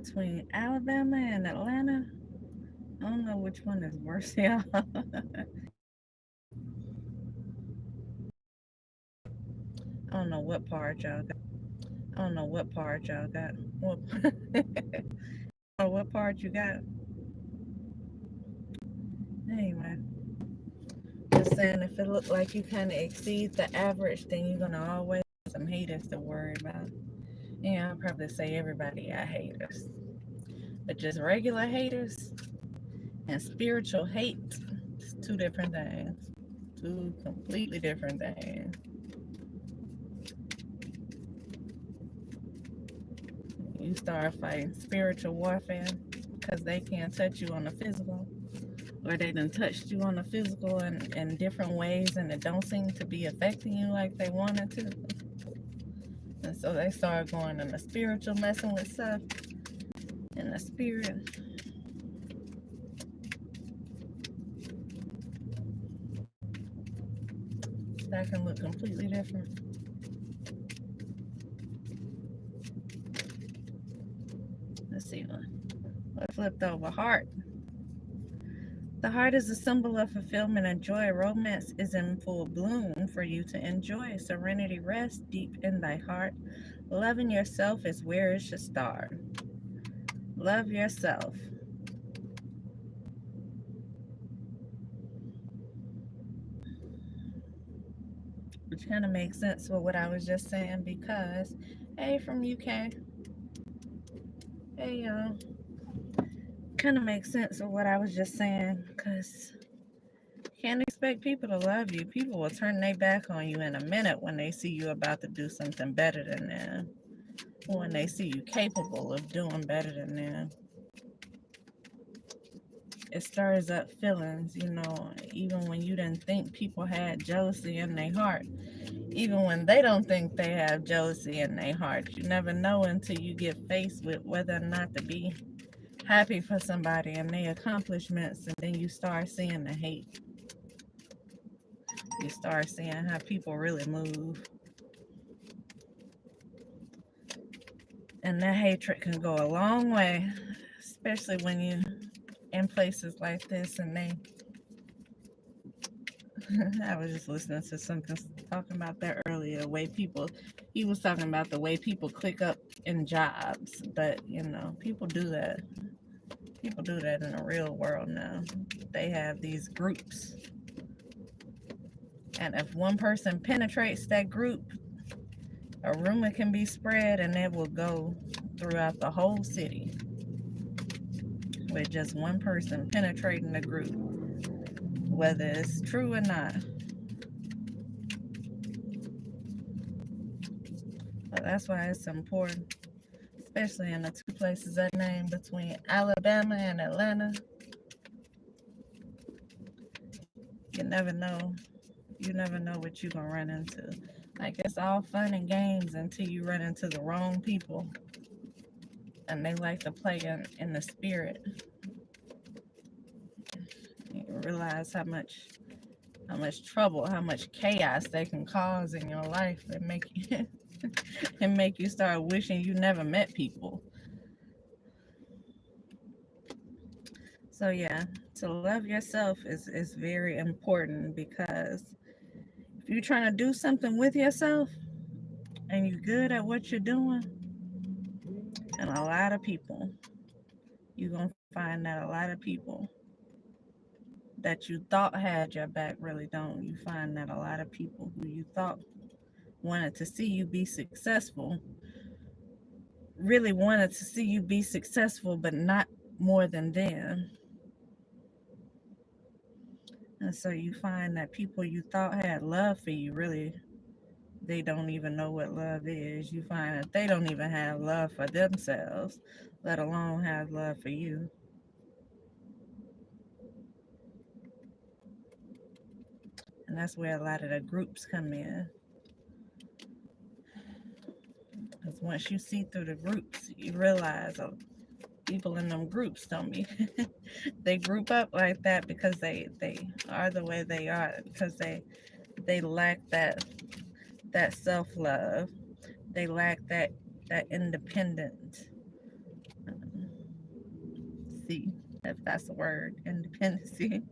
between Alabama and Atlanta. I don't know which one is worse, y'all. I don't know what part y'all got. I don't know what part y'all got. What, or what part you got. Anyway, just saying if it look like you kind of exceed the average, then you're gonna always have some haters to worry about. Yeah, I'll probably say everybody got haters, but just regular haters and spiritual hate, it's two different things. Two completely different things. You start fighting spiritual warfare because they can't touch you on the physical, or they done touched you on the physical in different ways and it don't seem to be affecting you like they wanted to. And so they start going in the spiritual, messing with stuff in the spirit. That can look completely different. Let's see what flipped over. Heart. The heart is a symbol of fulfillment and joy. Romance is in full bloom for you to enjoy. Serenity rests deep in thy heart. Loving yourself is where it should start. Love yourself. Which kind of makes sense with what I was just saying because, hey, from UK, hey, y'all, kind of makes sense with what I was just saying because can't expect people to love you. People will turn their back on you in a minute when they see you about to do something better than them. When they see you capable of doing better than them. It stirs up feelings, even when you didn't think people had jealousy in their heart. Even when they don't think they have jealousy in their heart. You never know until you get faced with whether or not to be happy for somebody and their accomplishments, and then you start seeing the hate. You start seeing how people really move. And that hatred can go a long way, especially when you in places like this and they I was just listening to something talking about that earlier. The way people, he was talking about the way people click up in jobs, but people do that. People do that in the real world now. They have these groups, and if one person penetrates that group, a rumor can be spread, and it will go throughout the whole city with just one person penetrating the group, whether it's true or not. So that's why it's important, especially in the two places I named between Alabama and Atlanta. You never know. You never know what you're going to run into. Like, it's all fun and games until you run into the wrong people. And they like to play in the spirit. You realize how much trouble, how much chaos they can cause in your life and make you and make you start wishing you never met people. So yeah, to love yourself is very important because if you're trying to do something with yourself and you're good at what you're doing, and a lot of people, you're gonna find that a lot of people that you thought had your back really don't. You find that a lot of people who you thought wanted to see you be successful really wanted to see you be successful, but not more than them. And so you find that people you thought had love for you really they don't even know what love is. You find that they don't even have love for themselves, let alone have love for you. And that's where a lot of the groups come in. Because once you see through the groups, you realize people in them groups don't be they group up like that because they are the way they are because they lack that self love. They lack that independent. independency, if that's a word, independency.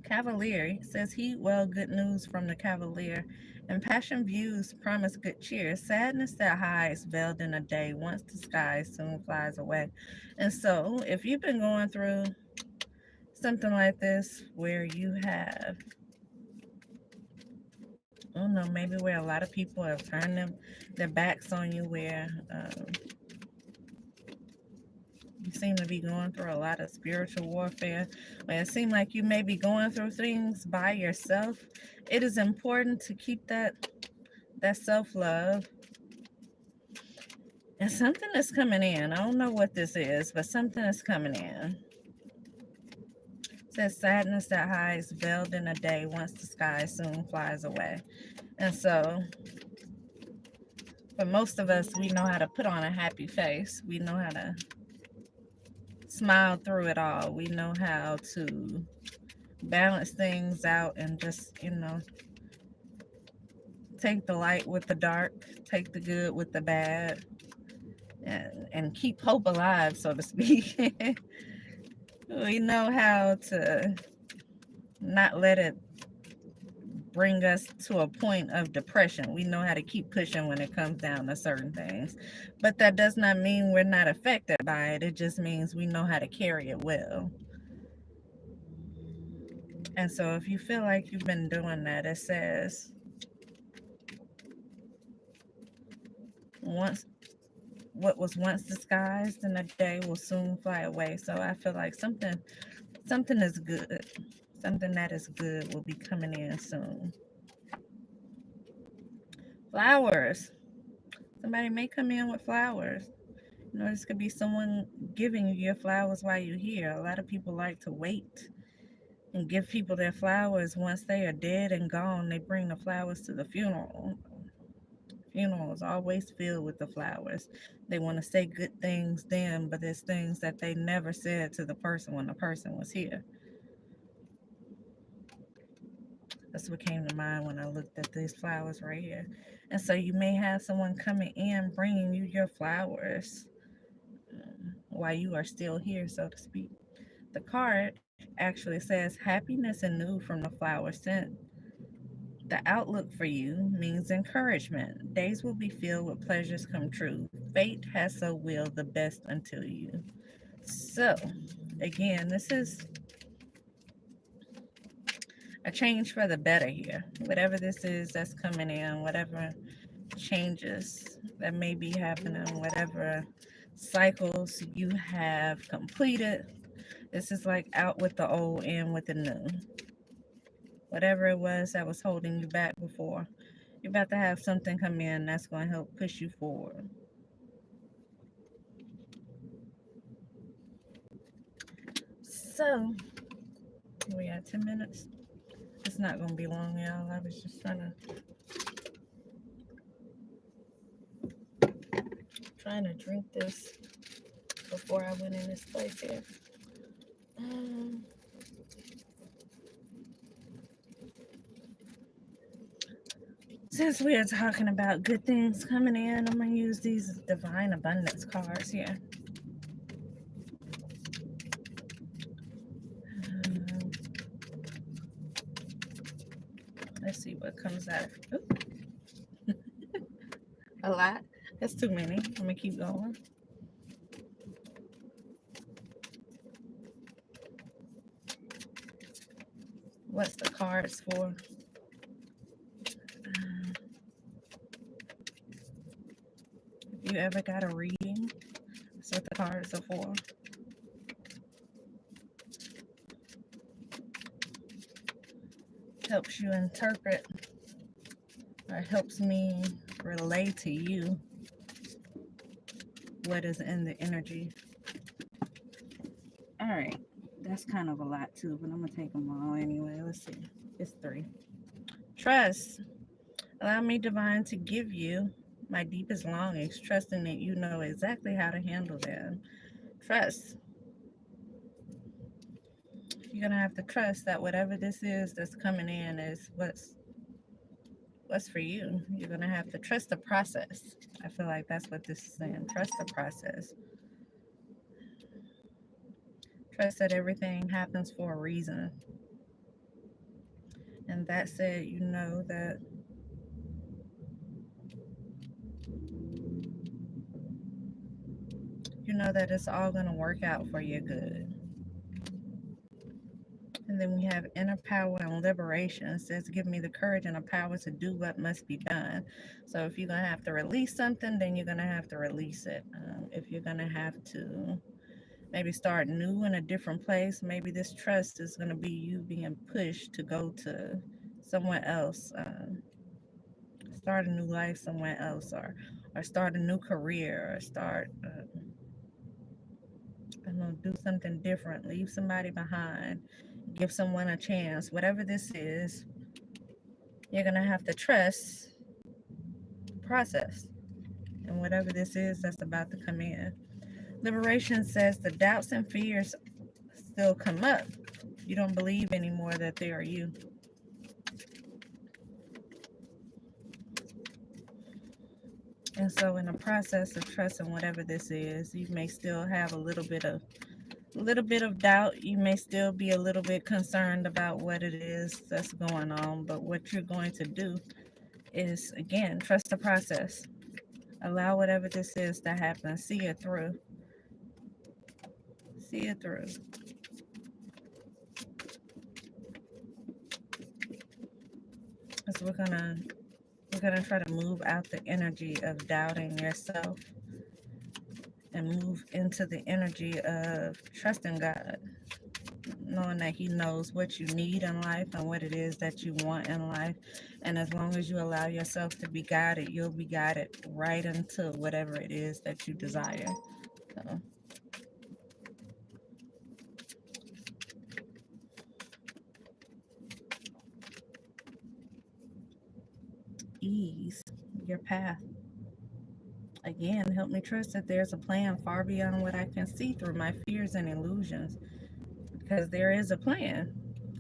Cavalier says heat well, good news from the Cavalier. Impassioned views promise good cheer. Sadness that hides veiled in a day. Once the sky soon flies away. And so, if you've been going through something like this where you have, I don't know, maybe where a lot of people have turned their backs on you, where you seem to be going through a lot of spiritual warfare, where it seems like you may be going through things by yourself, it is important to keep that self-love. And something is coming in. I don't know what this is, but something is coming in. It says sadness that hides veiled in a day once the sky soon flies away. And so for most of us, we know how to put on a happy face. We know how to smile through it all. We know how to balance things out and just, take the light with the dark, take the good with the bad, and keep hope alive, so to speak. We know how to not let it bring us to a point of depression. We know how to keep pushing when it comes down to certain things. But that does not mean we're not affected by it. It just means we know how to carry it well. And so if you feel like you've been doing that, it says once what was once disguised in a day will soon fly away. So I feel like something is good. Something that is good will be coming in soon. Flowers. Somebody may come in with flowers. This could be someone giving you your flowers while you're here. A lot of people like to wait and give people their flowers once they are dead and gone. They bring the flowers to the funeral. Funeral is always filled with the flowers. They want to say good things then, but there's things that they never said to the person when the person was here. That's what came to mind when I looked at these flowers right here. And so you may have someone coming in bringing you your flowers while you are still here, so to speak. The card actually says happiness and new from the flower scent. The outlook for you means encouragement. Days will be filled with pleasures come true. Fate has so willed the best until you. So, again, this is a change for the better here. Whatever this is that's coming in, whatever changes that may be happening, whatever cycles you have completed, this is like out with the old, in with the new. Whatever it was that was holding you back before, you're about to have something come in that's going to help push you forward. So, we got 10 minutes. It's not going to be long, y'all. I was just trying to drink this before I went in this place here. Since we are talking about good things coming in, I'm going to use these Divine Abundance cards here. Let's see what comes out. A lot. That's too many. I'm going to keep going. What's the cards for? If you ever got a reading, that's what the cards are for. Helps you interpret, or helps me relay to you what is in the energy. All right, that's kind of a lot too, but I'm gonna take them all anyway. Let's see. It's 3. Trust. Allow me, Divine, to give you my deepest longings, trusting that you know exactly how to handle them. Trust. You're gonna have to trust that whatever this is that's coming in is what's for you. You're gonna have to trust the process. I feel like that's what this is saying. Trust the process. Trust that everything happens for a reason. And that said, you know that it's all going to work out for your good. And then we have inner power and liberation. It says, give me the courage and the power to do what must be done. So if you're going to have to release something, then you're going to have to release it. If you're going to have to maybe start new in a different place, maybe this trust is going to be you being pushed to go to somewhere else, start a new life somewhere else, or start a new career, or start, I don't know, do something different, leave somebody behind, give someone a chance. Whatever this is, you're going to have to trust the process. And whatever this is that's about to come in. Liberation says the doubts and fears still come up. You don't believe anymore that they are you. And so in the process of trusting whatever this is, you may still have a little bit of doubt. You may still be a little bit concerned about what it is that's going on, but what you're going to do is, again, trust the process. Allow whatever this is to happen. See it through. See it through. So we're gonna try to move out the energy of doubting yourself and move into the energy of trusting God, knowing that He knows what you need in life and what it is that you want in life. And as long as you allow yourself to be guided, you'll be guided right into whatever it is that you desire. So, ease your path. Again, help me trust that there's a plan far beyond what I can see through my fears and illusions. Because there is a plan.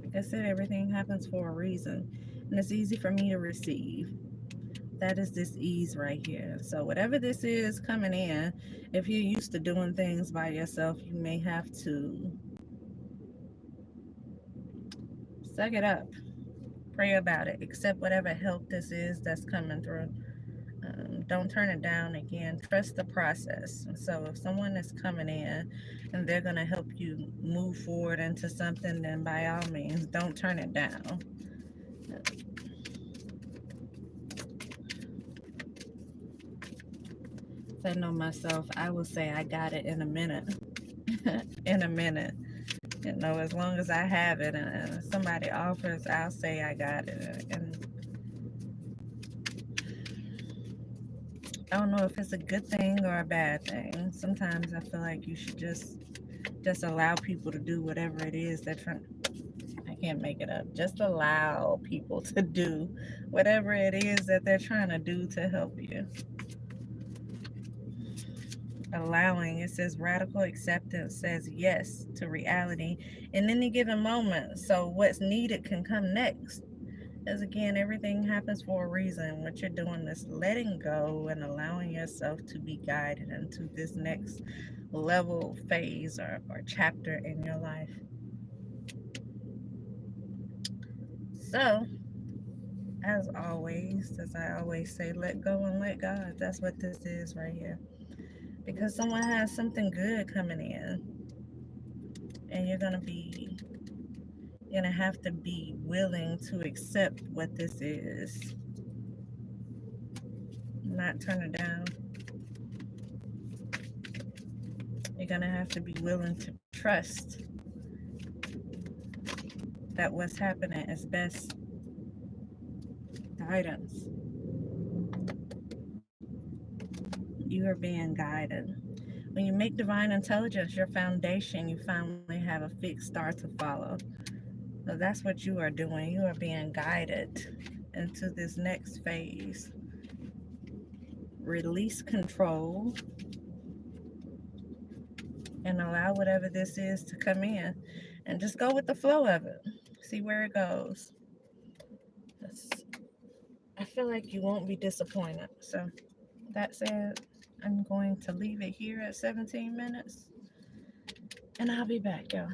Like I said, everything happens for a reason. And it's easy for me to receive. That is this ease right here. So, whatever this is coming in, if you're used to doing things by yourself, you may have to suck it up, pray about it, accept whatever help this is that's coming through. Don't turn it down. Again, trust the process. And so if someone is coming in and they're going to help you move forward into something, then by all means, don't turn it down. If I know myself, I will say I got it in a minute. In a minute. As long as I have it and somebody offers, I'll say I got it. And I don't know if it's a good thing or a bad thing. Sometimes I feel like you should just allow people to do whatever it is they're trying. I can't make it up. Just allow people to do whatever it is that they're trying to do to help you. Allowing, it says radical acceptance says yes to reality in any given moment. So what's needed can come next. As again, everything happens for a reason. What you're doing is letting go and allowing yourself to be guided into this next level, phase, or chapter in your life. So, as always, as I always say, let go and let God. That's what this is right here. Because someone has something good coming in, and you're gonna have to be willing to accept what this is, not turn it down. You're gonna have to be willing to trust that what's happening is best guidance. You are being guided. When you make divine intelligence your foundation, you finally have a fixed star to follow. So that's what you are doing. You are being guided into this next phase. Release control and allow whatever this is to come in. And just go with the flow of it. See where it goes. I feel like you won't be disappointed. So that said, I'm going to leave it here at 17 minutes. and I'll be back, y'all.